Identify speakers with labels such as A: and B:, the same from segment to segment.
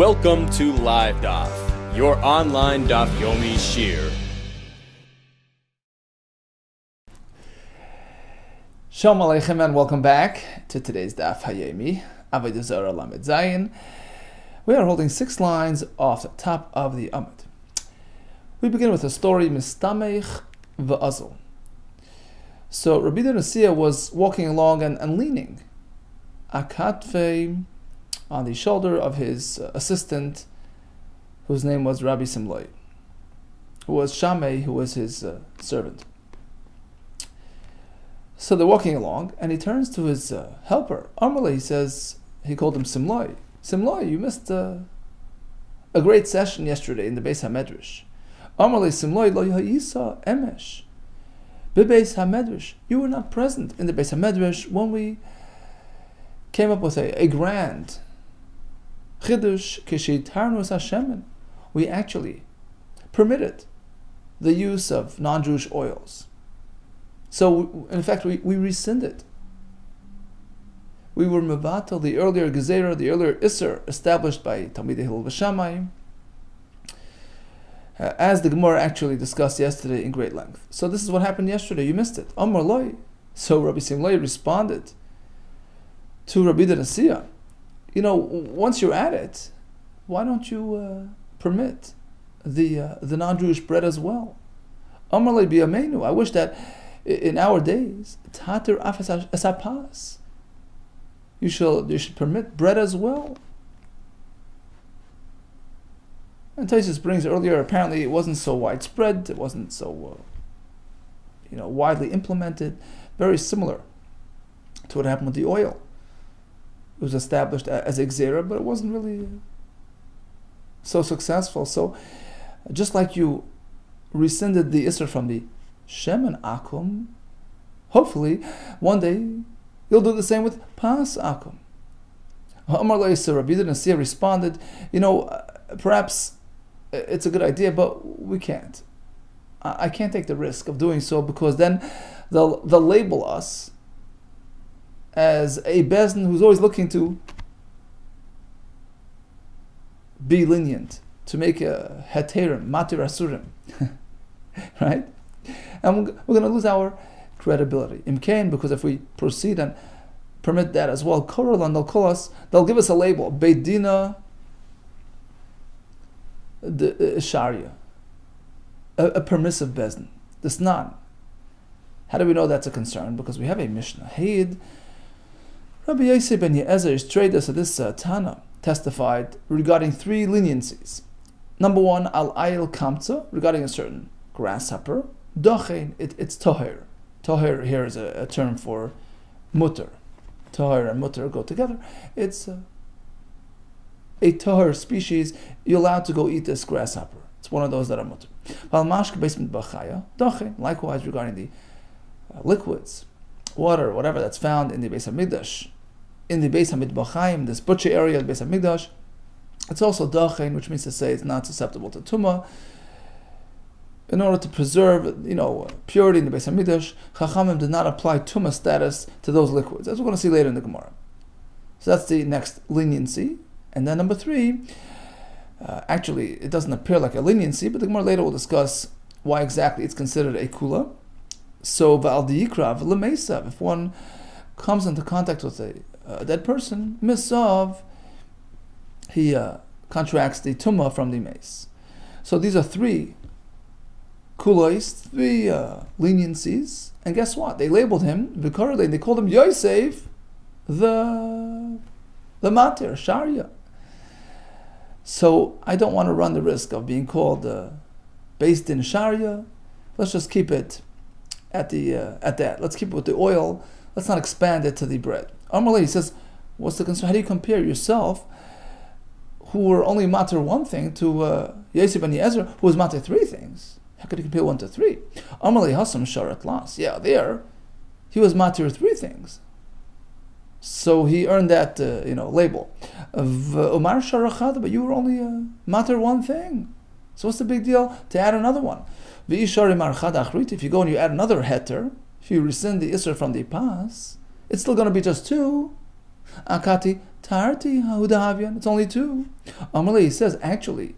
A: Welcome to LiveDaf, your online Daf Yomi Shir.
B: Shalom Aleichem and welcome back to today's Daf Yomi, Avodah Zarah Lamed Zayin. We are holding 6 lines off the top of the Amud. We begin with a story, Mistamech v'Azl. So Rabbi Nasiya was walking along and leaning akatve on the shoulder of his assistant, whose name was Rabbi Simloi, who was Shamei, who was his servant. So they're walking along, and he turns to his helper. Amarle, he says, he called him Simloi. Simloi, you missed a great session yesterday in the Beis HaMedrash. Amarle Simloi lo yisa emesh. Bebeis HaMedrash, you were not present in the Beis HaMedrash when we came up with a grand Chidush Kishitarnus Hashemen. We actually permitted the use of non-Jewish oils. So, in fact, we rescinded. We were mevatel the earlier gezerah, the earlier isser established by Talmidei Hillel v'Shammai, as the Gemara actually discussed yesterday in great length. So this is what happened yesterday. You missed it. Amar Loi. So Rabbi Simloi responded to Rabbi Nasiya, once you're at it, why don't you permit the non-Jewish bread as well? Amar Loi b'yameinu. I wish that in our days, tater afas asapas. You should permit bread as well. And Taisus brings earlier, apparently it wasn't so widespread, it wasn't so widely implemented, very similar to what happened with the oil. It was established as a gzera, but it wasn't really so successful. So just like you rescinded the Isser from the Shemen Akum, hopefully one day you'll do the same with Pas Akum. Amar Leisa, Rabbi Nasiya responded, perhaps it's a good idea, but we can't. I can't take the risk of doing so, because then they'll label us as a bezin who's always looking to be lenient, to make a heterim, matir asurim, right? And we're going to lose our credibility. Imkain, because if we proceed and permit that as well, Korolan, they'll give us a label, Beidina the Sharia, a permissive bezin, the Snan. How do we know that's a concern? Because we have a Mishnah. Haid, Rabbi Yosef ben Ye'ezer, traders of this Tana, testified regarding 3 leniencies. Number 1, al ayil kamtza, regarding a certain grasshopper. Dochein, it's toher. Toher here is a term for mutter. Toher and mutter go together. It's a toher species. You're allowed to go eat this grasshopper. It's one of those that are mutter. Likewise, regarding the liquids, water, whatever that's found in the Beis HaMikdash, in the Beis HaMitbachayim, this butcher area of the Beis HaMikdash, it's also dochein, which means to say it's not susceptible to tumah. In order to preserve, purity in the Beis HaMikdash, Chachamim did not apply tumah status to those liquids, as we're going to see later in the Gemara. So that's the next leniency. And then number 3, actually it doesn't appear like a leniency, but the Gemara later will discuss why exactly it's considered a kula. So v'al diyikrav l'meisav, if one comes into contact with a dead person, misav, he contracts the tumah from the mace. So these are 3 kulois, 3 leniencies, and guess what? They labeled him v'karle, and they called him Yosef, the matir Sharia. So I don't want to run the risk of being called based in Sharia. Let's just keep it at that. Let's keep it with the oil. Let's not expand it to the bread. Amalei says, what's the concern? How do you compare yourself, who were only matter 1 thing, to Yosef ben Ye'ezer, who was matter 3 things? How could you compare 1 to 3? Amalei hasam sharat las. Yeah, there he was matter 3 things. So he earned that label of Umar Sharachad, but you were only matter 1 thing. So what's the big deal to add another one? If you go and you add another heter, if you rescind the Isser from the Pas, it's still going to be just 2. Akati tarti haudahavian. It's only 2. Amalei says, actually,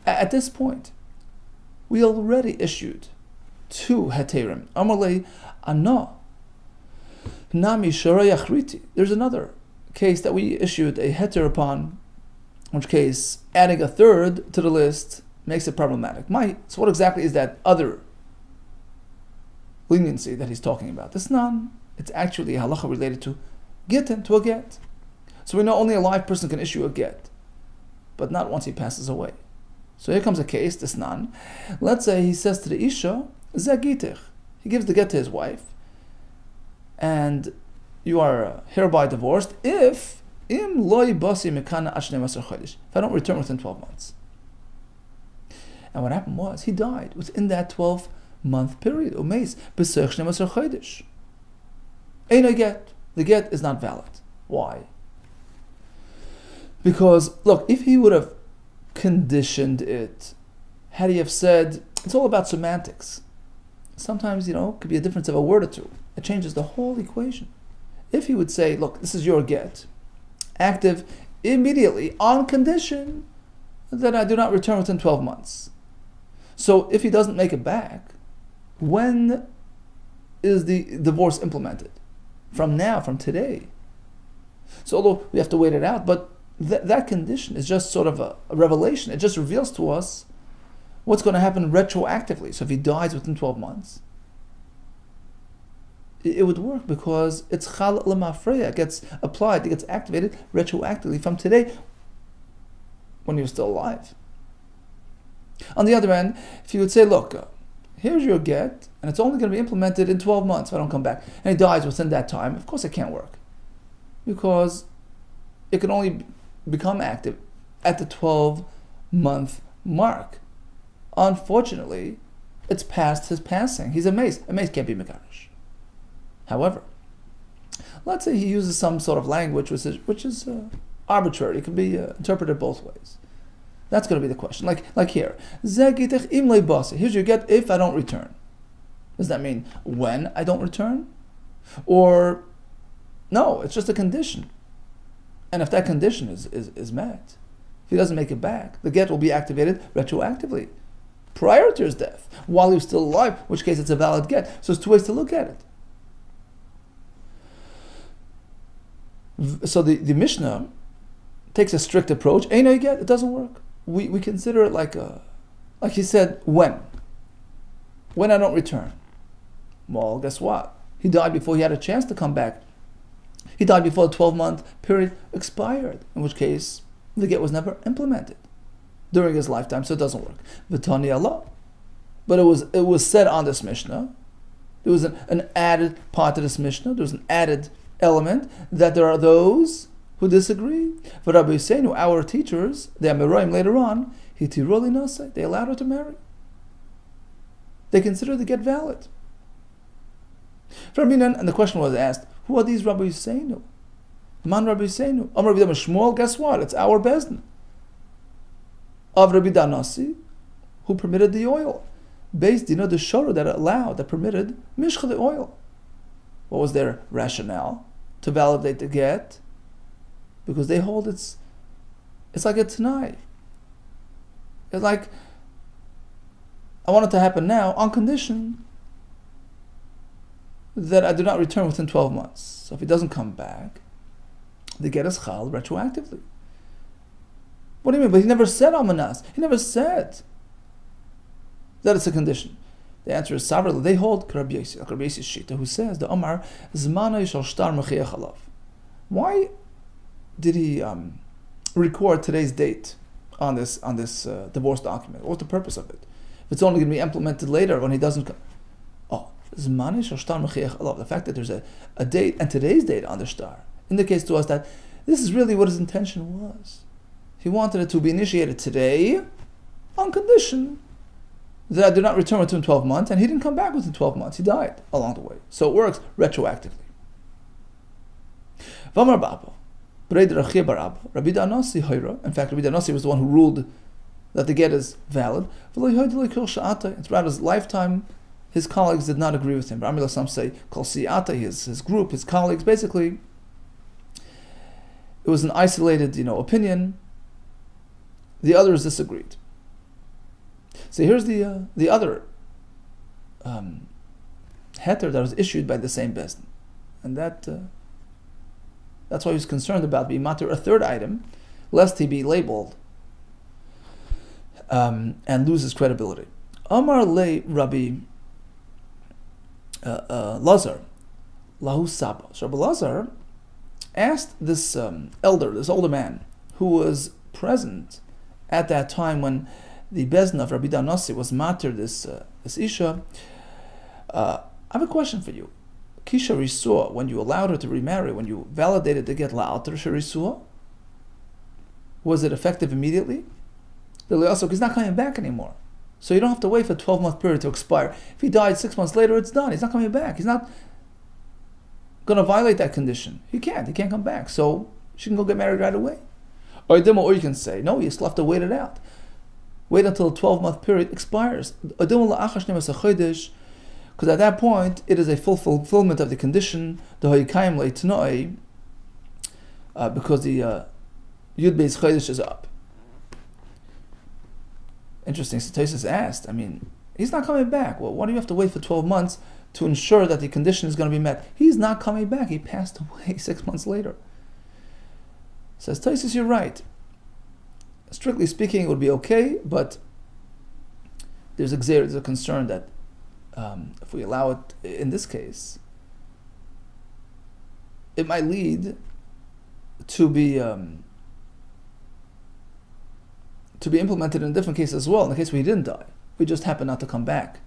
B: at this point, we already issued 2 heterim. Amalei ano nami shorayachriti. There's another case that we issued a heter upon, in which case adding a 3rd to the list makes it problematic. So what exactly is that other leniency that he's talking about? This none. It's actually a halacha related to gittin, to a get. So we know only a live person can issue a get, but not once he passes away. So here comes a case, this none. Let's say he says to the isha, zagitich. He gives the get to his wife, and you are hereby divorced if I don't return within 12 months. And what happened was, he died within that 12-month period. The get is not valid. Why? Because, look, if he would have conditioned it, had he have said, it's all about semantics. Sometimes, it could be a difference of a word or two. It changes the whole equation. If he would say, look, this is your get, active immediately on condition that I do not return within 12 months. So if he doesn't make it back, when is the divorce implemented? From now, from today. So although we have to wait it out, but that condition is just sort of a revelation. It just reveals to us what's going to happen retroactively. So if he dies within 12 months, it would work because it's chal l'mafreya. It gets applied, it gets activated retroactively from today when he was still alive. On the other hand, if you would say, look, here's your get, and it's only going to be implemented in 12 months if I don't come back, and he dies within that time, of course it can't work. Because it can only become active at the 12-month mark. Unfortunately, it's past his passing. He's a mace. A mace can't be Mekarish. However, let's say he uses some sort of language which is arbitrary. It can be interpreted both ways. That's going to be the question. Like here. Here's your get if I don't return. Does that mean when I don't return? Or, no, it's just a condition. And if that condition is met, if he doesn't make it back, the get will be activated retroactively, prior to his death, while he was still alive, in which case it's a valid get. So there's 2 ways to look at it. So the Mishnah takes a strict approach. Ain't no get, it doesn't work. We consider it like he said, when I don't return. Well, guess what? He died before he had a chance to come back. He died before the 12-month period expired, in which case the get was never implemented during his lifetime, so it doesn't work. V'tani Allah. But it was said on this Mishnah. There was an added part to this Mishnah. There was an added element that there are those who disagree. For Rabbi Yisrael, our teachers, the Amoraim later on, they allowed her to marry. They consider the get valid. And the question was asked, who are these Rabbi Yisrael? Man Rabbi Yisrael. Amar Rabbi Shmuel, guess what? It's our Bezdin. Of Rabbi Danasi, who permitted the oil. Based, the shora that permitted mishcha, the oil. What was their rationale to validate the get? Because they hold it's like a Tanai. It's like, I want it to happen now on condition that I do not return within 12 months. So if he doesn't come back, the get is chal retroactively. What do you mean? But he never said amanas. He never said that it's a condition. The answer is several. They hold Rabbi Yossi Shita, who says the Omar Zmana Yishal Shtar Mechiach Alav. Why did he record today's date on this divorce document? What's the purpose of it? If it's only going to be implemented later when he doesn't come. Oh, Zmana Yishal Shtar Mechiach Alav. The fact that there's a date and today's date on the star indicates to us that this is really what his intention was. He wanted it to be initiated today on condition that I did not return within 12 months, and he didn't come back within 12 months. He died along the way. So it works retroactively. Vamar Baba, Breid Rachia Barab, Rabbi Danasi Hoira. In fact, Rabbi Danasi was the one who ruled that the get is valid. Throughout his lifetime, his colleagues did not agree with him. Some say, Kol Siyata, his group, his colleagues, basically, it was an isolated, opinion. The others disagreed. So here's the other heter that was issued by the same Bezdin. And that's why he was concerned about being matir a third item, lest he be labeled and lose his credibility. Amar le Rabbi Lazar, lahu Saba. So Rabbi Lazar asked this older man, who was present at that time when the Bezdin of Rabbi Danasi was matir this Isha. I have a question for you. Kisha Risua, when you allowed her to remarry, when you validated to get la'alter Risua, was it effective immediately? Also, he's not coming back anymore. So you don't have to wait for a 12-month period to expire. If he died 6 months later, it's done. He's not coming back. He's not going to violate that condition. He can't come back. So she can go get married right away. Or you can say, no, you still have to wait it out. Wait until the 12-month period expires. Because at that point, it is a full fulfillment of the condition, because the Yud Beis Chodesh is up. Interesting. So Tosfos asked, he's not coming back. Well, why do you have to wait for 12 months to ensure that the condition is going to be met? He's not coming back. He passed away 6 months later. Says Tosfos, you're right. Strictly speaking, it would be okay, but there's a concern that if we allow it in this case, it might lead to be implemented in a different case as well. In the case where he didn't die, we just happen not to come back.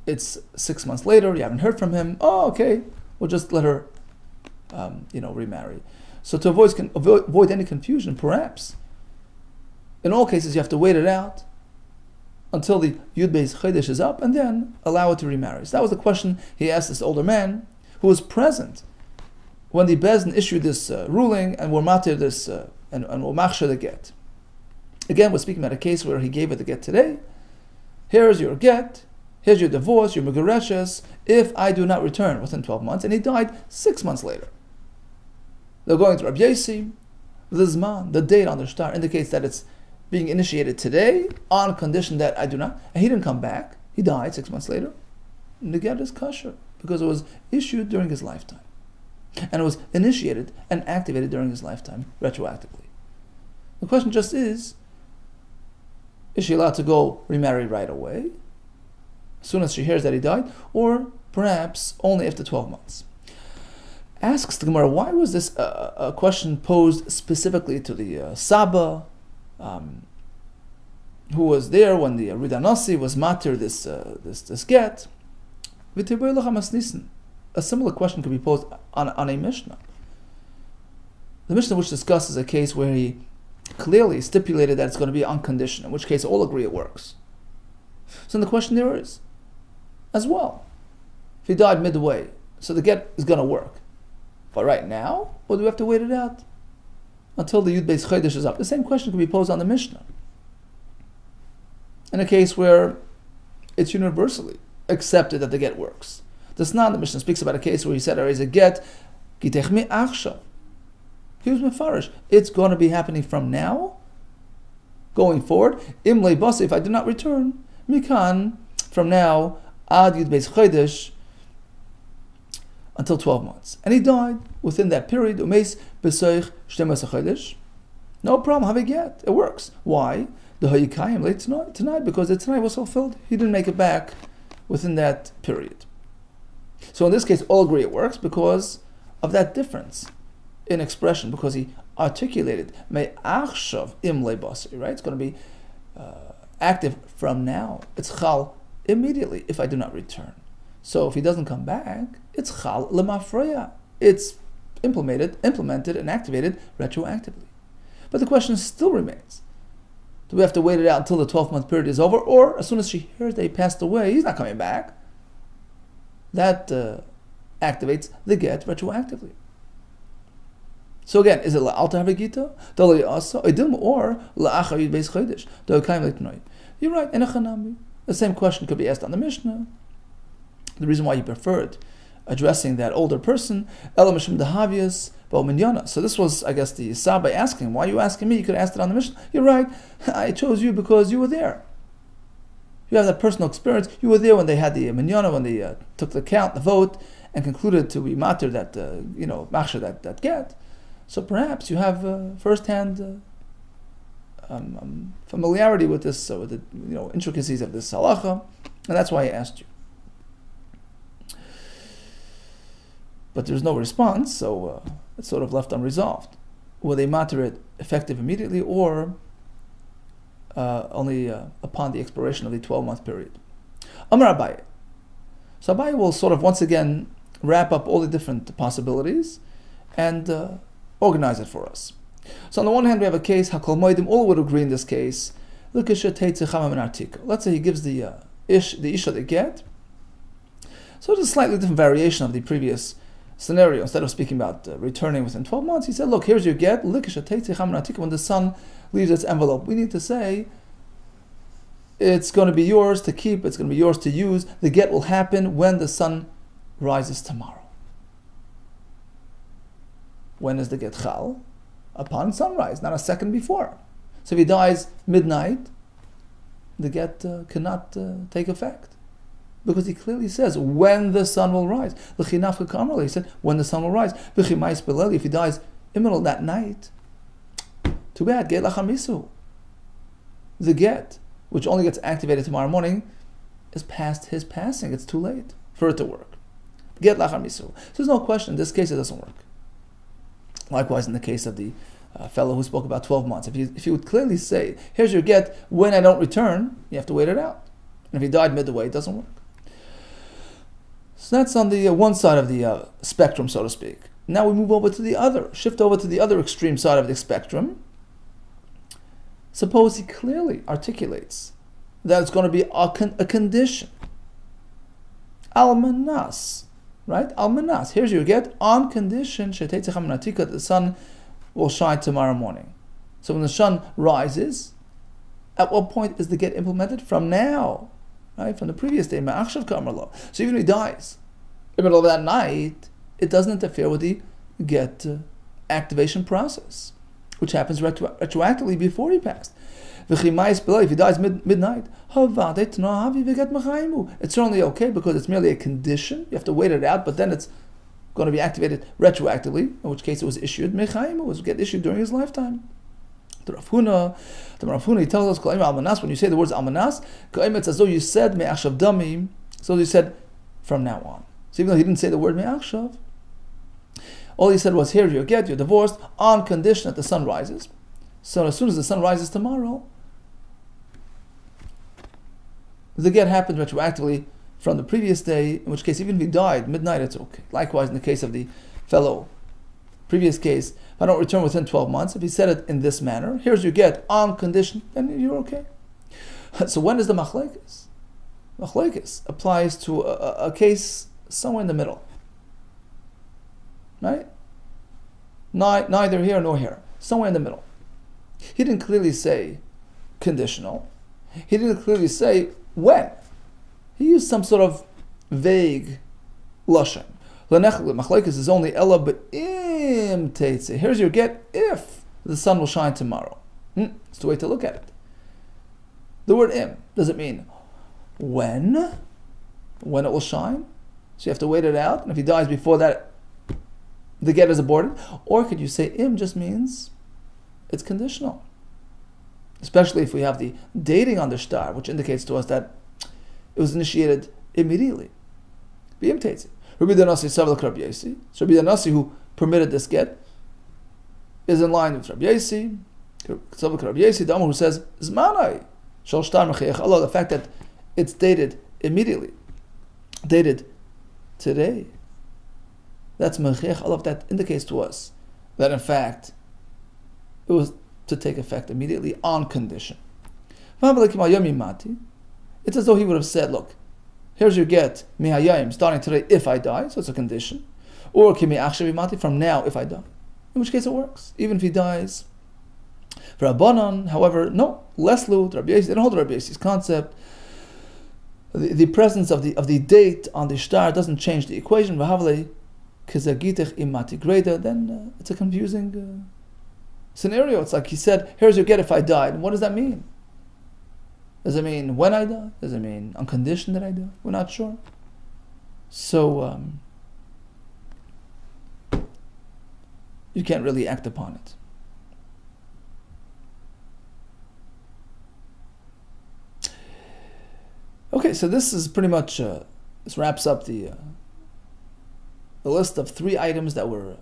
B: It's 6 months later, you haven't heard from him. Oh, okay, we'll just let her, remarry. So to avoid any confusion, perhaps, in all cases, you have to wait it out until the Yud Beis Chodesh is up, and then allow it to remarry. So that was the question he asked this older man, who was present when the Bezdin issued this ruling and were matir this and were machshir the get. Again, we're speaking about a case where he gave it the get today. Here's your get. Here's your divorce, your megureshes, if I do not return within 12 months. And he died 6 months later. They're going to Rabbi Yossi. The Zman, the date on the star, indicates that it's being initiated today on condition that I do not. And he didn't come back. He died 6 months later. And the get is kosher because it was issued during his lifetime. And it was initiated and activated during his lifetime, retroactively. The question just is she allowed to go remarry right away, as soon as she hears that he died, or perhaps only after 12 months? Asks the Gemara, why was this a question posed specifically to the Saba, who was there when the Ridanasi was matir this get? A similar question could be posed on a Mishnah. The Mishnah which discusses a case where he clearly stipulated that it's going to be unconditional, in which case all agree it works. So the question there is, as well, if he died midway, so the get is going to work. But right now, or do we have to wait it out until the Yud Beis Chodesh is up? The same question could be posed on the Mishnah. In a case where it's universally accepted that the get works. The Snan, the Mishnah speaks about a case where he said, there is a get, Gitechmi Achshav. He was mefarish. It's going to be happening from now, going forward. Imlei basi, if I do not return, mikan, from now, ad Yud Beis Chodesh, until 12 months. And he died within that period. Umeis besoich 12 chodesh. No problem, have a get. It works. Why? The hayikayim late tonight, because the tonight was fulfilled. He didn't make it back within that period. So in this case, all agree it works because of that difference in expression, because he articulated me achshav imlei basi, right? It's going to be active from now. It's chal immediately if I do not return. So if he doesn't come back, it's chal lemafreya. It's implemented and activated retroactively. But the question still remains: do we have to wait it out until the 12-month period is over, or as soon as she hears that he passed away, he's not coming back? That activates the get retroactively. So again, is it la'alta havegita, or la'achar Yud Beis Chodesh? You're right, enachanami. The same question could be asked on the Mishnah. The reason why he preferred addressing that older person, Ela Mishum Dahavias Minyana. So this was, I guess, the Sabbai asking, why are you asking me? You could have asked it on the Mishnah. You're right, I chose you because you were there. You have that personal experience. You were there when they had the Minyana, when they took the count, the vote, and concluded to be matter that, machshir that get. So perhaps you have first-hand familiarity with this, with the intricacies of this halacha, and that's why I asked you. But there's no response, so it's sort of left unresolved. Will they matter it effective immediately, or only upon the expiration of the 12-month period? Amar Abaye. So Abaye will sort of once again wrap up all the different possibilities and organize it for us. So on the one hand, we have a case, Hakol Moedim, all would agree in this case. Let's say he gives the isha the get. So it's a slightly different variation of the previous scenario. Instead of speaking about returning within 12 months, he said, look, here's your get. When the son leaves its envelope, we need to say it's going to be yours to keep, it's going to be yours to use. The get will happen when the sun rises tomorrow. When is the get chal? Upon sunrise, not a second before. So if he dies midnight, the get cannot take effect. Because he clearly says, when the sun will rise. He said, when the sun will rise. If he dies in the middle of that night, too bad, get lachamisu. The get, which only gets activated tomorrow morning, is past his passing. It's too late for it to work. Get lachamisu. So there's no question, in this case it doesn't work. Likewise, in the case of the fellow who spoke about 12 months, if he would clearly say, here's your get, when I don't return, you have to wait it out. And if he died midway, it doesn't work. So that's on the one side of the spectrum, so to speak. Now we move over to the other, shift over to the other extreme side of the spectrum. Suppose he clearly articulates that it's going to be a condition. Almanas, right? Almanas. Here's your get on condition that the sun will shine tomorrow morning. So when the sun rises, at what point is the get implemented? From now, right? From the previous day. So even if he dies in the middle of that night, it doesn't interfere with the get activation process, which happens retroactively before he passed. If he dies midnight, it's certainly okay because it's merely a condition. You have to wait it out, but then it's going to be activated retroactively, in which case it was issued. It was get issued during his lifetime. The Rav Huna, he tells us, when you say the words almanas, it's as though you said me'achshav damim, so you said from now on. So even though he didn't say the word me'achshav, all he said was, here you get, you're divorced, on condition that the sun rises. So as soon as the sun rises tomorrow, the get happened retroactively from the previous day, in which case even if he died midnight, it's okay. Likewise, in the case of the fellow, previous case, if I don't return within 12 months, if he said it in this manner, here's your get on condition, then you're okay. So when is the machlekes? Machlekes applies to a case somewhere in the middle. Right? Neither here nor here. Somewhere in the middle. He didn't clearly say conditional. He didn't clearly say when. He used some sort of vague lashon. Machlekes is only ella be'im teitze. Here's your get if the sun will shine tomorrow. It's the way to look at it. The word im, does it mean when it will shine? So you have to wait it out, and if he dies before that, the get is aborted? Or could you say im just means it's conditional? Especially if we have the dating on the star, which indicates to us that it was initiated immediately. Be'im teitze. Rabbi Danasi Savlak Rabbi Yasi. So Rabbi Danasi, who permitted this get, is in line with Rabbi Yasi. Savlak Rabbi Yasi, the Amr who says, Zmanai, Shal Shtar Mechiach Allah, the fact that it's dated immediately, dated today. That's Mechiach Allah, that indicates to us that in fact it was to take effect immediately on condition. It's as though he would have said, look, here's your get, mihayayim, starting today if I die, so it's a condition. Or kimi achshavimati, from now if I die. In which case it works, even if he dies. For Rabbanan, however, no, less lut, Rabbi Yasi, they don't hold Rabbi Yasi's concept. the presence of the date on the shtar doesn't change the equation. Then it's a confusing scenario. It's like he said, here's your get if I died. What does that mean? Does it mean when I die? Does it mean on condition that I die? We're not sure. So you can't really act upon it. Okay, so this is pretty much this wraps up the list of two items that were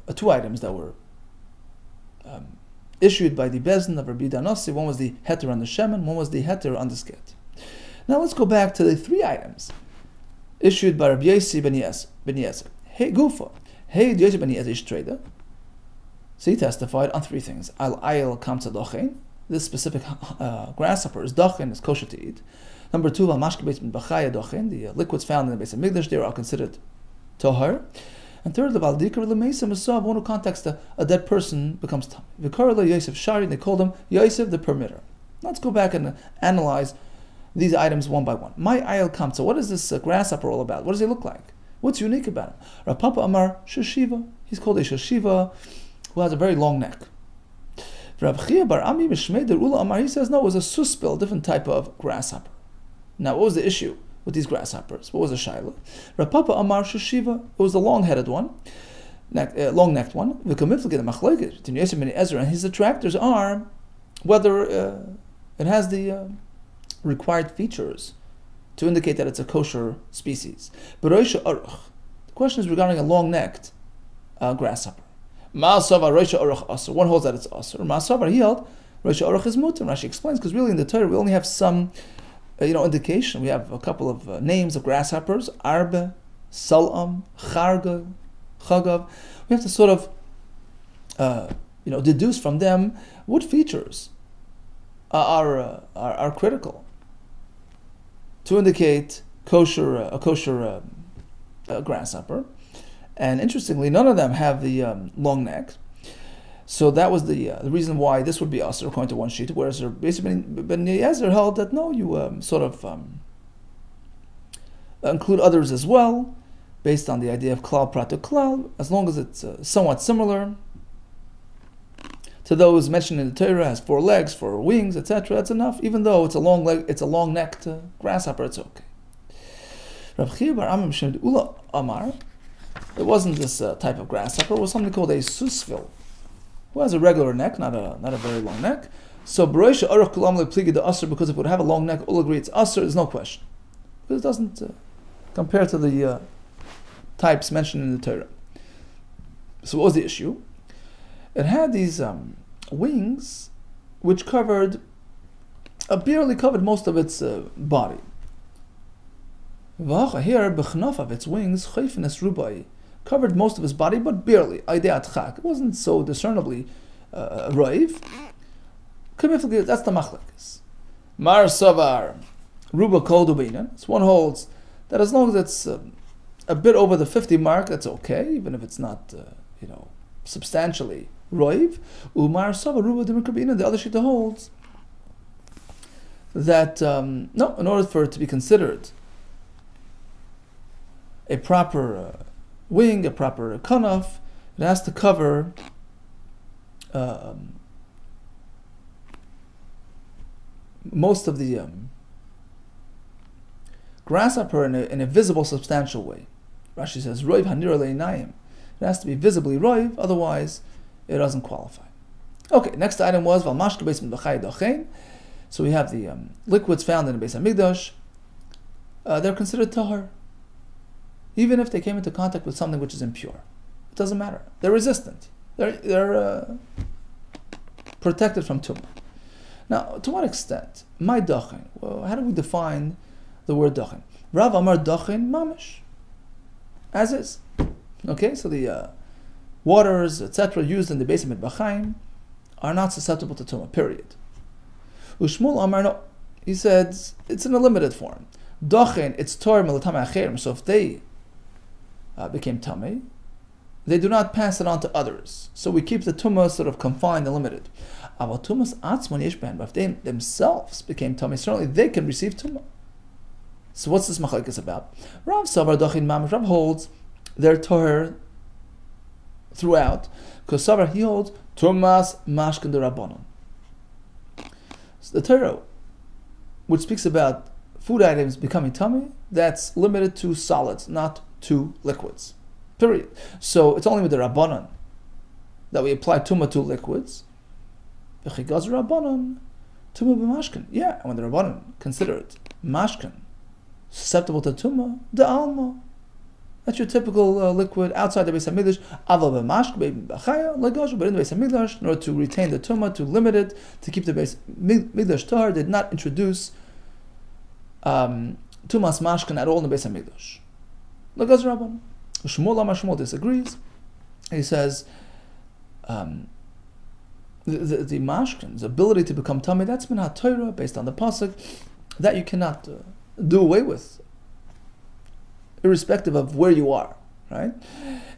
B: issued by the Bezdin of Rabbi Danassi. One was the heter on the shemen, one was the heter on the sket. Now let's go back to the 3 items issued by Rabbi Yossi ben Yezer. Hey Gufa, hey Yossi ben Yezer ish trader. So he testified on 3 things. Al kamtza dochen. This specific grasshopper is dochen, is kosher to eat. Number 2, the liquids found in the base of Migdash, they are all considered tahar. And third, the Valdikar Lemesa Masav, one who contacts a dead person becomes tam. Vikarla Yosef Shari, they called him Yosef the permitter. Let's go back and analyze these items one by one. My ayel kamtza, what is this grasshopper all about? What does he look like? What's unique about him? Rapapa Amar Shashiva, he's called a Shashiva who has a very long neck. Rab Chia Bar Ami B'Shmei Derula Amar, he says no, it was a suspil, a different type of grasshopper. Now, what was the issue with these grasshoppers? What was the shaila? Rapapa Amar Shashiva, it was the long-headed one, long-necked one. The comifligate machlekes between Yosef ben Ezra and his detractors are whether it has the required features to indicate that it's a kosher species. But Roisha Aruch, the question is regarding a long-necked grasshopper. Ma'asava Roisha Aruch Asur. One holds that it's Asur. Ma'asava, he held Roisha Aruch is mutar. Rashi explains because really in the Torah we only have some indication. We have a couple of names of grasshoppers: Arbe, Salam, Chagav. We have to sort of, deduce from them what features are critical to indicate a kosher grasshopper. And interestingly, none of them have the long neck. So that was the reason why this would be asur according to one sheet, whereas basically Ben Yezer held that no, you include others as well, based on the idea of klal prat to klal, as long as it's somewhat similar to those mentioned in the Torah, has 4 legs, 4 wings, etc. That's enough. Even though it's a long-necked grasshopper, it's okay. Rab Chia bar Amim Shem Ula Amar, it wasn't this type of grasshopper. It was something called a susvil, who has a regular neck, not a very long neck. So Baroisha Aruch Kulam Lepligid the Asr, because if it would have a long neck, all agree it's Asr, there's no question. Because it doesn't compare to the types mentioned in the Torah. So what was the issue? It had these wings which barely covered most of its body. Here, Bechnaf of its wings, Chayfines Rubai, covered most of his body, but barely. It wasn't so discernibly roiv. That's the machlekes. Mar Savar, Ruba Kol Dubinan. One holds that as long as it's a bit over the 50 mark, that's okay, even if it's not, substantially roiv. Umar Savar Ruba Dimikabina. The other shita holds that no, in order for it to be considered a proper wing, a proper kanaf, it has to cover most of the grasshopper in a visible, substantial way. Rashi says, Roiv hanir leinayim. It has to be visibly roiv, otherwise it doesn't qualify. Okay, next item was Valmashka Beis Midbachai Dochein. So we have the liquids found in the Beis HaMikdash. They're considered tahar, even if they came into contact with something which is impure. It doesn't matter. They're resistant. They're protected from tumah. Now, to what extent? My dachen. Well, how do we define the word dachen? Rav Amar dachen mamish. As is. Okay, so the waters, etc., used in the Beis HaMikdash are not susceptible to tumah, period. Ushmul Amar, no. He said it's in a limited form. Dachen, it's tor melatame acherim. So if they became tamei, they do not pass it on to others. So we keep the tumah sort of confined and limited. But if they themselves became tamei, certainly they can receive tumah. So what's this machlekes about? Rav Savar Dochin Mamish. Rav holds their Torah throughout, because Savar, he holds Tumas Mashkin de Rabbanon. So the Torah, which speaks about food items becoming tummy, that's limited to solids, not to liquids. Period. So it's only with the Rabbanon that we apply Tumah to liquids. V'chigaz Rabbanon Tumah b'mashkin. Yeah, and when the Rabbanon consider it mashkin, susceptible to Tumah, the Alma. That's your typical liquid outside the Beis HaMikdash. Aval b'mashk b'chaya legash, but in the Beis HaMikdash, in order to retain the Tumah, to limit it, to keep the Beis HaMikdash tahar, did not introduce Tumas mashkin at all in the Beis HaMikdash. Legash Rabbanon. Shmuel Amar Shmuel disagrees. He says the mashkin's ability to become tummy, that's been Torah based on the pasuk that you cannot do away with, irrespective of where you are. Right?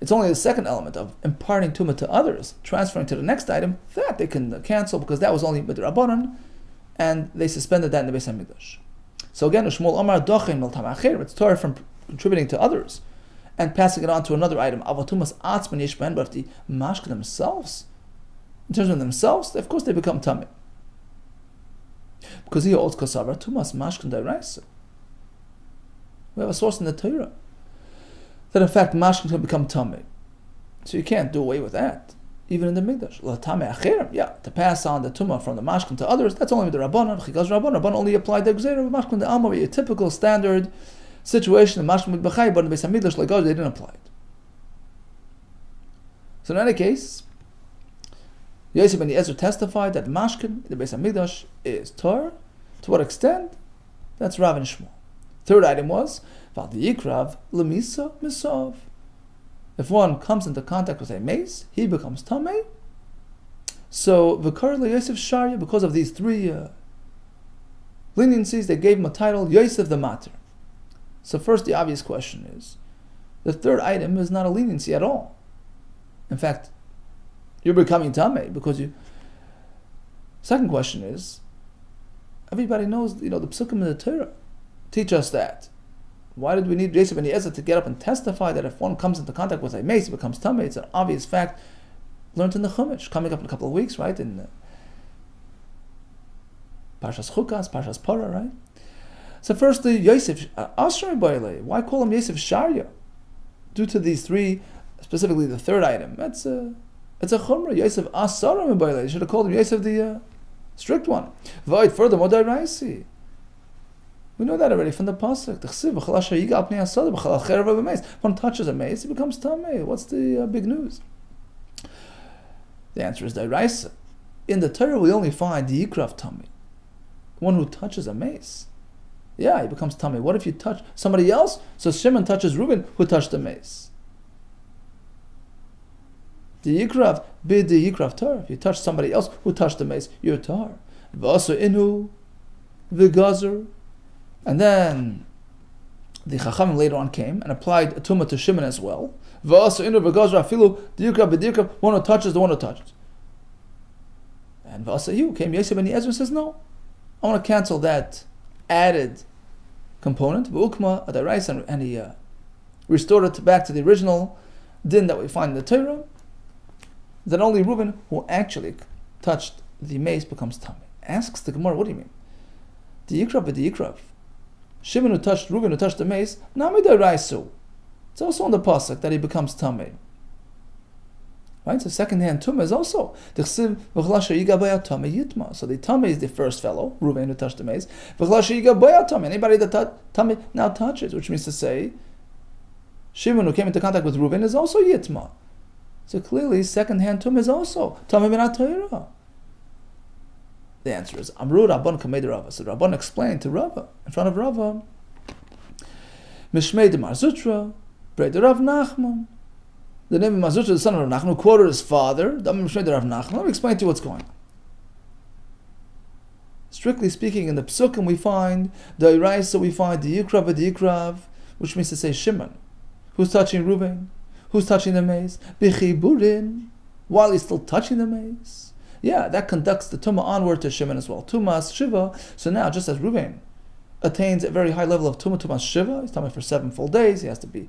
B: It's only the second element of imparting tumah to others, transferring to the next item, that they can cancel because that was only with the Rabbanon, and they suspended that in the Beis HaMikdash. So again, Shmuel Amar Dochin Miltam Acher, it's Torah from contributing to others and passing it on to another item. Avotumas atzman yeshben, but if the mashkin themselves, in terms of themselves, of course they become tummy. Because he holds kosavar tumas mashkin deraisa. We have a source in the Torah that in fact mashkin can become tummy. So you can't do away with that, even in the Mikdash. Yeah, to pass on the tumah from the mashkin to others, that's only with the Rabbanon. Rabbanon only applied the gzeira of mashkin the alma, a typical standard situation in mashkin with b'chai, but in the Beis HaMikdash like God, they didn't apply it. So in any case, Yosef ben Yezer testified that mashkin in the Beis HaMikdash is Torah. To what extent? That's Rav and Shmuel. Third item was Val Yikrav Lemisa Misav. If one comes into contact with a mace, he becomes tamei. So V'kar Yosef Sharia, because of these three leniencies, they gave him a title Yosef the Mater. So first, the obvious question is, the third item is not a leniency at all. In fact, you're becoming tamei because you. Second question is, everybody knows, the psukim in the Torah teach us that. Why did we need Yosef ben Yezer to get up and testify that if one comes into contact with a mace, it becomes tamei? It's an obvious fact learned in the Chumash, coming up in a couple of weeks, right? In Parshas Chukas, Parshas Parah, right? So firstly, Yosef, why call him Yosef Sharia? Due to these three, specifically the third item, it's a chumrah. Yosef Asara Mibayle. You should have called him Yosef the strict one. Void furthermore, Dairaisi. We know that already from the pasuk. One touches a mace, he becomes tamei. What's the big news? The answer is Dairaisa. In the Torah, we only find the yikrav tamei, one who touches a mace. Yeah, he becomes tamei. What if you touch somebody else? So Shimon touches Reuben, who touched the mace. The yikrav, bid the yikrav tar. If you touch somebody else who touched the mace, you're tar. V'asa inu, v'gazer. And then the Chachamim later on came and applied a tumah to Shimon as well. V'asa inu, v'gazer afilu, the yikrav, bid the yikrav, one who touches, the one who touches. And V'asa hu came Yosef ben Yezer and says, no, I want to cancel that added component, v'ukma adaraisa, and he restored it back to the original din that we find in the Torah, that only Reuben, who actually touched the mace, becomes tamei. Asks the Gemara, what do you mean? The yikrav with the yikrav. Shimon who touched Reuben, who touched the mace, nami daraisu. It's also on the pasuk that he becomes tamei. Right? So second-hand tumah is also so the tamei is the first fellow, Reuben who touched the mace. Anybody that tamei now touches, which means to say, Shimon who came into contact with Reuben is also yitma. So clearly, second-hand tumah is also tamei min ha-Torah. The answer is Amru Rabban Kamei Rava. So Rabban explained to Rava in front of Rava, Mishmei de Marzutra, Brei de Rav Nachman. The name of Marzutra, the son of Rav Nachman, who quoted his father. Mishmei de Rav Nachman. Let me explain to you what's going on. Strictly speaking, in the Psukim we find the Iraisa, we find the Yikrav, which means to say Shimon, who's touching Reuben, who's touching the mace, Bichiburin, while he's still touching the mace. Yeah, that conducts the tumah onward to Shimon as well. Tumas Shiva. So now, just as Reuben attains a very high level of tumas shiva, he's tummy for 7 full days. He has to be,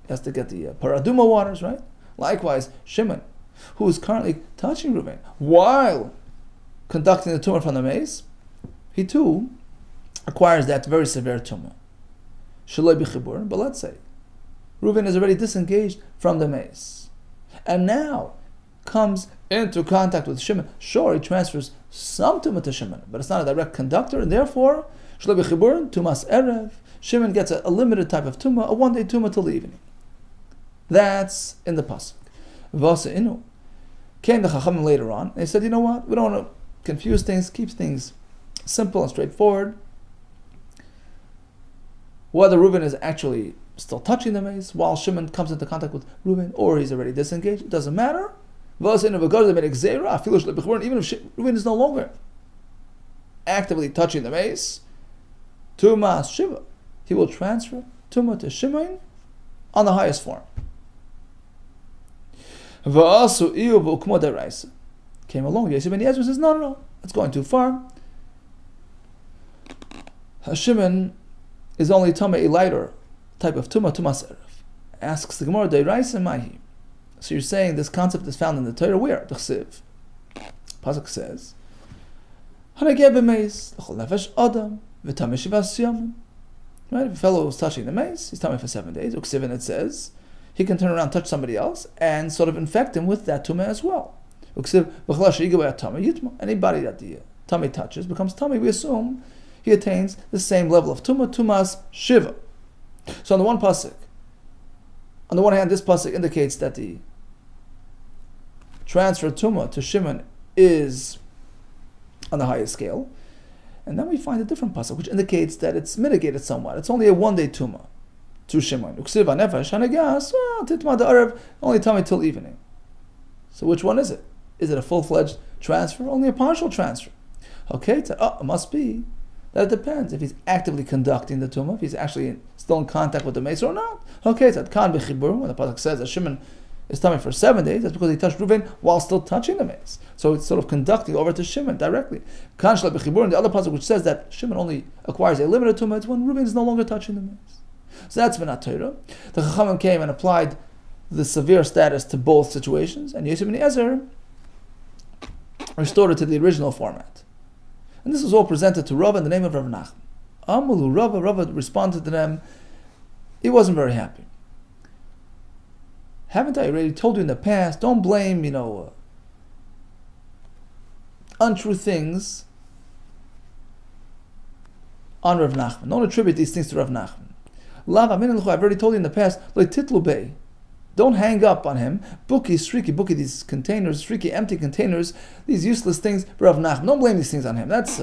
B: get the paraduma waters, right? Likewise, Shimon, who is currently touching Reuven while conducting the tumah from the mace, he too acquires that very severe tumah. Shaloi b'chibur, but let's say Reuven is already disengaged from the mace, and now comes into contact with Shimon. Sure, he transfers some tumah to Shimon, but it's not a direct conductor, and therefore, Shaloi b'chibur, tumas erev, Shimon gets a limited type of tumah, a 1-day tumah till the evening. That's in the pasuk. Vasa inu. Came the Chachamim later on, and they said, you know what, we don't want to confuse things, keep things simple and straightforward. Whether Reuven is actually still touching the mace while Shimon comes into contact with Reuven, or he's already disengaged, it doesn't matter. Even if Reuven is no longer actively touching the mace, tumas shiva, he will transfer tumah to Shimon on the highest form. Came along, Yosef ben Ezra says, no, it's going too far. Shimon is only tumah a lighter type of tumas erev. Asks the Gemara, Deiraisa mahi. So you're saying this concept is found in the Torah where? The Chsiv. Pasuk says, Hanageh b'meis, l'chol nefesh adam, v'tameh shivas yamim. Right? If a fellow who's touching the mace, he's tummy for 7 days. Uksiv, and it says, he can turn around and touch somebody else and sort of infect him with that tumah as well. Uksiv, anybody that the tummy touches becomes tummy. We assume he attains the same level of tumas shiva. So on the one hand, this pasuk indicates that the transfer tumah to Shimon is on the highest scale, and then we find a different pasuk which indicates that it's mitigated somewhat. It's only a 1-day tumah to Shimon. Only tummy till evening. So which one is it? Is it a full-fledged transfer? Only a partial transfer? Okay, it must be. That it depends if he's actively conducting the tumah, if he's actually still in contact with the mace or not. Okay, it's at kan b'chibur, when the pasuk says that Shimon is tummy for 7 days, that's because he touched Reuven while still touching the mace. So it's sort of conducting over to Shimon directly. Kan shla b'chibur, and the other pasuk which says that Shimon only acquires a limited tumah, it's when Reuven is no longer touching the mace. So that's been Torah. The Chachamim came and applied the severe status to both situations, and Yosef ben Ezer restored it to the original format. And this was all presented to Rava in the name of Rav Nachman. Amalu Rava responded to them, he wasn't very happy. Haven't I already told you in the past, don't blame, untrue things on Rav Nachman. Don't attribute these things to Rav Nachman. I've already told you in the past, don't hang up on him. Buki, these containers, shriki, empty containers, these useless things, Rav Nachman. Don't blame these things on him. It's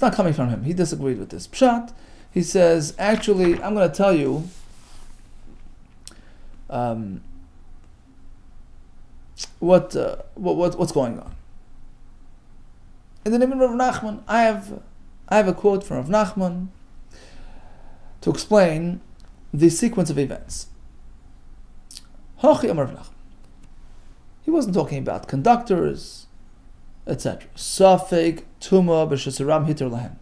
B: not coming from him. He disagreed with this. Pshat, he says, actually, I'm going to tell you what's going on. In the name of Rav Nachman, I have a quote from Rav Nachman to explain the sequence of events. He wasn't talking about conductors, etc. Safek Tuma b'shesaram hitter lahem.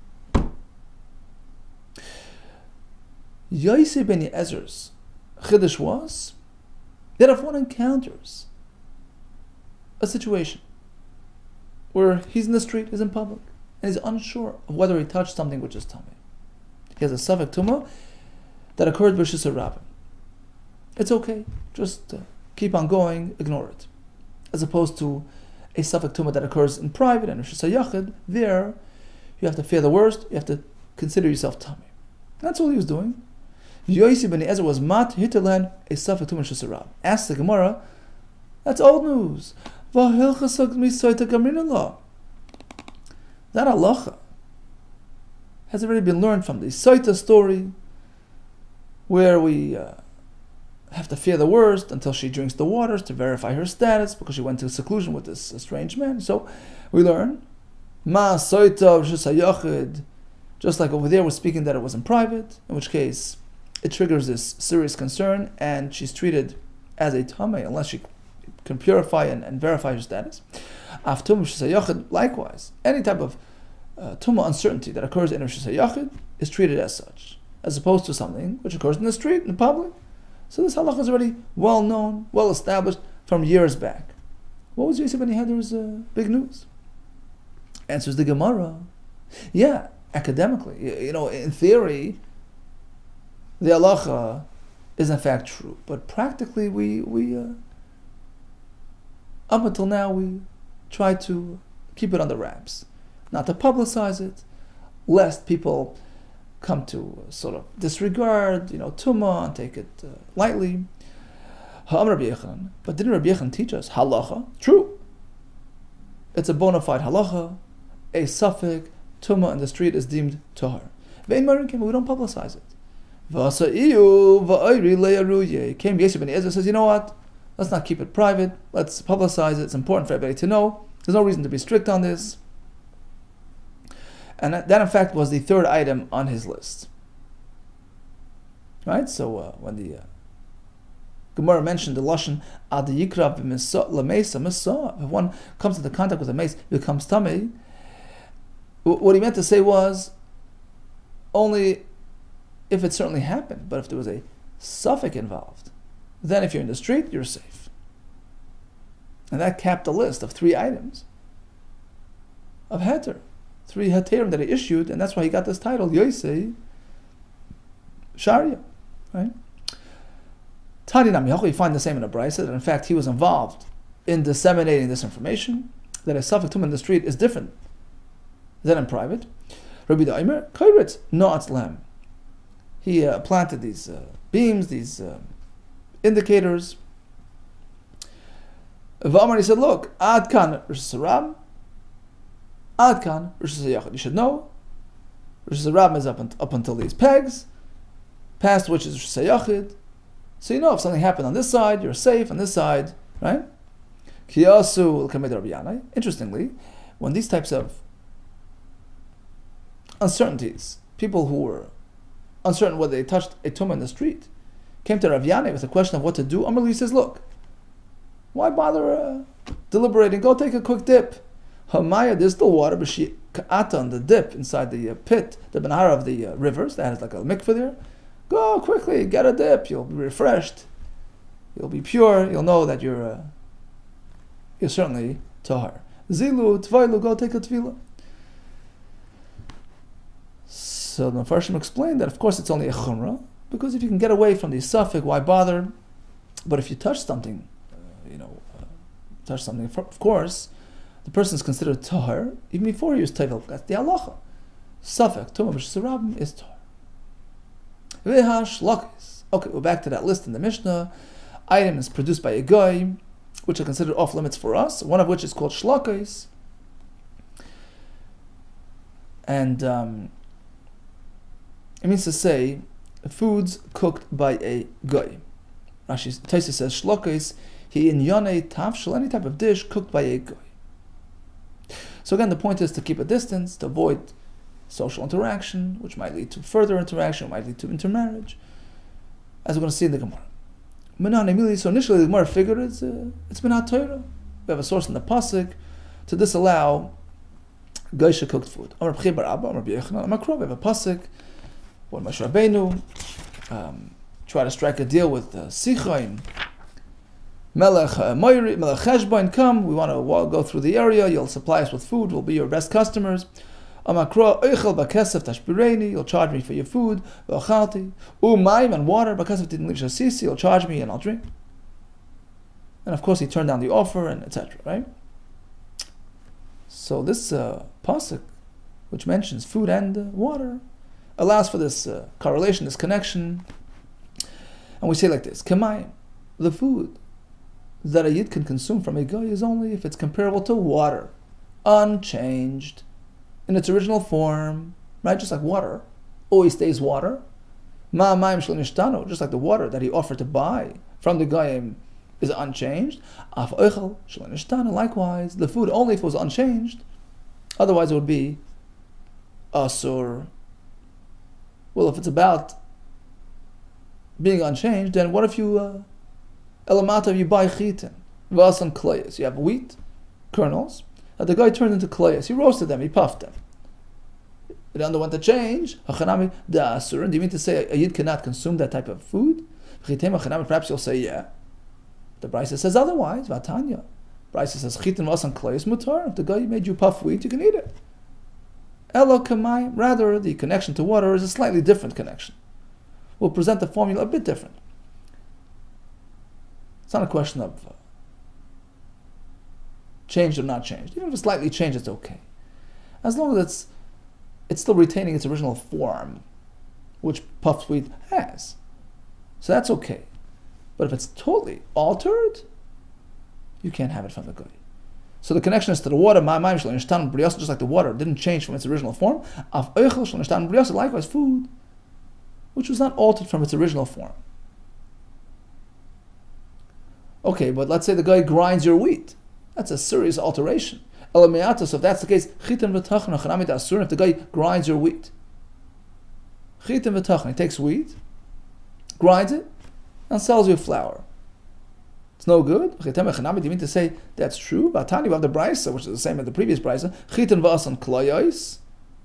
B: Yosef ben Ezra's chiddush was that if one encounters a situation where he's in the street, he's in public, and he's unsure of whether he touched something which is tummy, he has a safek tuma that occurred b'shesaram. It's okay, just keep on going, ignore it. As opposed to a safek tumah that occurs in private and Rishus HaYachid, there you have to fear the worst, you have to consider yourself tummy. That's all he was doing. Yosef ben Ezra was mat hitelan a safek tumah Rishus HaRab. Ask the Gemara, that's old news. That halacha has already been learned from the Soita story, where we have to fear the worst until she drinks the waters to verify her status because she went to seclusion with this strange man. So we learn Ma Soita Rishus HaYachid, just like over there we're speaking that it was in private, in which case it triggers this serious concern and she's treated as a tamei unless she can purify and verify her status. Aftum Rishus HaYachid, likewise, any type of tumah uncertainty that occurs in Rosh Hashanah is treated as such, as opposed to something which occurs in the street, in the public. So this halacha is already well known, well established from years back. What was Yosef when he had there was big news? Answers the Gemara. Yeah, academically, in theory, the halacha is in fact true, but practically we up until now we try to keep it under wraps, not to publicize it, lest people come to sort of disregard, tumah and take it lightly. But didn't Rabbi Yechon teach us halacha? True. It's a bona fide halacha. A suffix tumah in the street is deemed tahar. We don't publicize it. Came Yosef ben Ezra says, you know what? Let's not keep it private. Let's publicize it. It's important for everybody to know. There's no reason to be strict on this. And that in fact was the third item on his list. Right? So when the Gemara mentioned the lashon ad yikrav lemesa mesa, if one comes into contact with a mace, it becomes tamei. What he meant to say was only if it certainly happened, but if there was a suffix involved, then if you're in the street, you're safe. And that capped the list of 3 items of heter, 3 heterim that he issued, and that's why he got this title, Yosei Sharia, right? Tani Nam Yahu, we find the same in a brisa, that in fact he was involved in disseminating this information, that a suffix tumah in the street is different than in private. Rabbi Daimer, Kairitz, No'atz Lem. He planted these beams, these indicators. V'amar, he said, look, Ad Kan Rosh Hashanah, Ad Kan Rosh Hashanah. You should know, Rosh Hashanah is up until these pegs, past which is Rosh Hashanah. So you know if something happened on this side, you're safe on this side, right? Interestingly, when these types of uncertainties, people who were uncertain whether they touched a tumah in the street, came to Rav Yanai with a question of what to do, Amr says, look, why bother deliberating? Go take a quick dip. Hamaya, there's still water, but she ka'ata on the dip inside the pit, the benahara of the rivers, that has like a mikveh there. Go quickly, get a dip, you'll be refreshed, you'll be pure, you'll know that you're certainly tahar. Zilu, tvailu, go take a tefillah. So the Mefarshim explained that of course it's only a chumrah, because if you can get away from the suffix, why bother? But if you touch something, of course, the person is considered tahar even before he used tevel. That's the halacha. Suffix, tumah b'sharabim is tahar. Okay, we're back to that list in the Mishnah. Items produced by a guy, which are considered off limits for us, one of which is called shlakais. And it means to say foods cooked by a guy. Rashi Taisa says shlakais, he in yonei tafshel, any type of dish cooked by a guy. So again, the point is to keep a distance, to avoid social interaction, which might lead to further interaction, might lead to intermarriage, as we're going to see in the Gemara. So initially the Gemara figured it's minat Torah. We have a source in the pasuk to disallow geisha cooked food. We have a pasuk when Moshe Rabbeinu try to strike a deal with Sichain, Melech Cheshbon, come, we want to go through the area, you'll supply us with food, we'll be your best customers. You'll charge me for your food, and water, you'll charge me and I'll drink. And of course he turned down the offer, and etc., right? So this pasuk, which mentions food and water, allows for this correlation, this connection. And we say like this, Kamayim, the food that a yid can consume from a guy is only if it's comparable to water, unchanged, in its original form, right? Just like water always stays water. Just like the water that he offered to buy from the goyim is unchanged. Likewise, the food only if it was unchanged, otherwise it would be asur. Well, if it's about being unchanged, then what if you elamata, you buy chitin, vasan klayas, you have wheat kernels, that the guy turned into klayas, he roasted them, he puffed them, It underwent a change. Hachanami da asur. Do you mean to say a yid cannot consume that type of food? Perhaps you'll say, yeah. The Brisa says otherwise. Vatanya. Brisa says, chitin vasan klayis mutar. If the guy made you puff wheat, you can eat it. Elo kamai. Rather, the connection to water is a slightly different connection. We'll present the formula a bit different. It's not a question of changed or not changed. Even if it's slightly changed, it's okay. As long as it's still retaining its original form, which puffed wheat has. So that's okay. But if it's totally altered, you can't have it from the guy. So the connection is to the water, just like the water didn't change from its original form. Likewise, food, which was not altered from its original form. Okay, but let's say the guy grinds your wheat. That's a serious alteration. So if that's the case, if the guy grinds your wheat, he takes wheat, grinds it, and sells you flour. It's no good. Do you mean to say that's true? Batani, we have the brisa, which is the same as the previous brisa.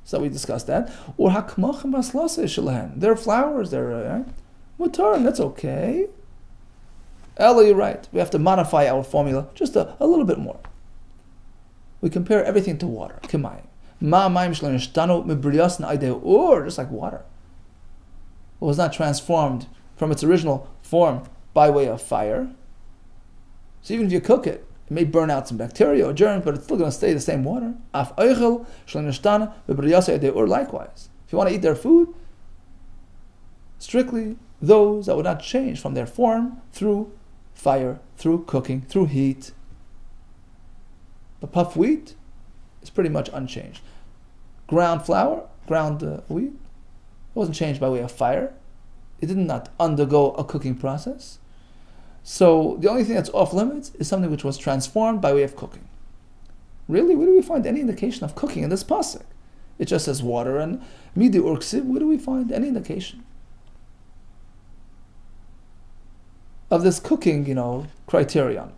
B: So we discussed that. Or they're flowers, they're mutar, and that's okay. Ella, you're right. We have to modify our formula just a little bit more. We compare everything to water. Or just like water. It was not transformed from its original form by way of fire. So even if you cook it, it may burn out some bacteria or germs, but it's still going to stay the same water. Or likewise. If you want to eat their food, strictly those that would not change from their form through fire, through cooking, through heat. The puff wheat is pretty much unchanged. Ground flour, ground wheat, it wasn't changed by way of fire. It did not undergo a cooking process. So the only thing that's off limits is something which was transformed by way of cooking. Really, where do we find any indication of cooking in this pasuk? It just says water and midi or ksiv. Where do we find any indication of this cooking, criterion?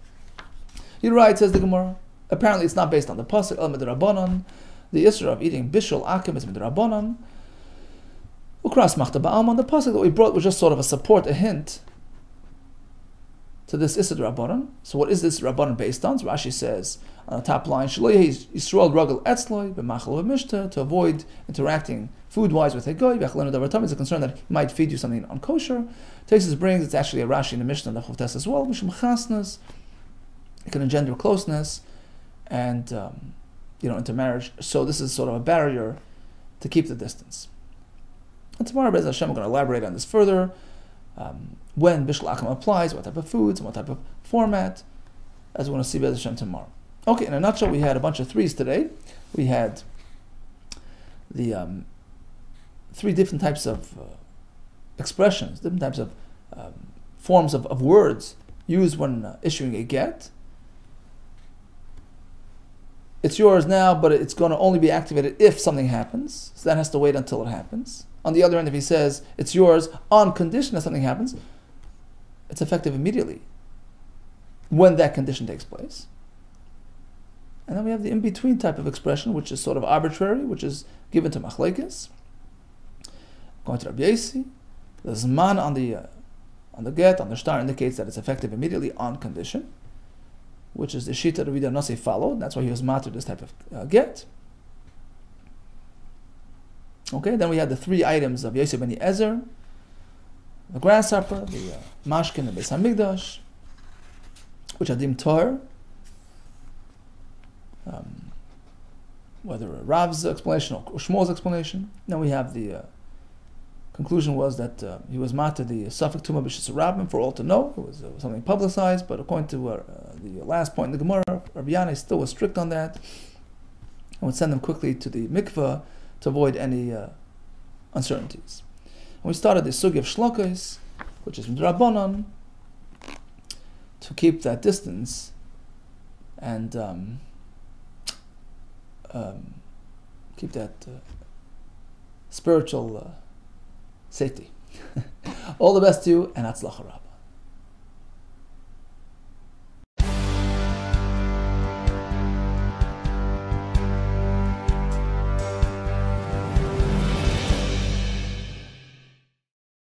B: You're right, says the Gemara. Apparently, it's not based on the pasuk. El midrabanan. The issue of eating bishul akim is midrabanan. Ukras machta ba'alman. The pasuk that we brought was just sort of a support, a hint to this issue rabbanan. So, what is this rabbanan based on? So Rashi says on the top line, Yisrael ragel etzloi b'machal v'mishta, to avoid interacting food-wise with a goy. V'achalenu davar tam is a concern that he might feed you something unkosher. Tesis brings, it's actually a Rashi in the Mishnah, the Chavtes as well. Mishum chasnas, it can engender closeness and intermarriage. So this is sort of a barrier to keep the distance. And tomorrow, Be'ez Hashem, we're going to elaborate on this further. When Bishul Akim applies, what type of foods, and what type of format, as we're going to see Be'ez Hashem tomorrow. Okay, in a nutshell, we had a bunch of threes today. We had the three different types of expressions, different types of forms of words used when issuing a get. It's yours now, but it's going to only be activated if something happens. So that has to wait until it happens. On the other end, if he says it's yours on condition that something happens, it's effective immediately when that condition takes place. And then we have the in-between type of expression, which is sort of arbitrary, which is given to machlekes. Going to Rabbi Yossi, the zman on the get, on the star, indicates that it's effective immediately on condition, which is the shita that Rabbi Nasi followed. That's why he was matter this type of get. Okay, then we had the three items of Yosef ben Ezer, the grasshopper, the mashkin, the Beis Hamikdash, which are dim tor, whether Rav's explanation or Shmuel's explanation. Then we have the conclusion was that he was matter the suffix tuma b'shis rabbim for all to know. It was something publicized, but according to the last point in the Gemara, Rabbi Yanai still was strict on that and would send them quickly to the mikveh to avoid any uncertainties. And we started the sugi of shlokos, which is midrabanan, to keep that distance and keep that spiritual safety. All the best to you, and Hatzlacha Rab.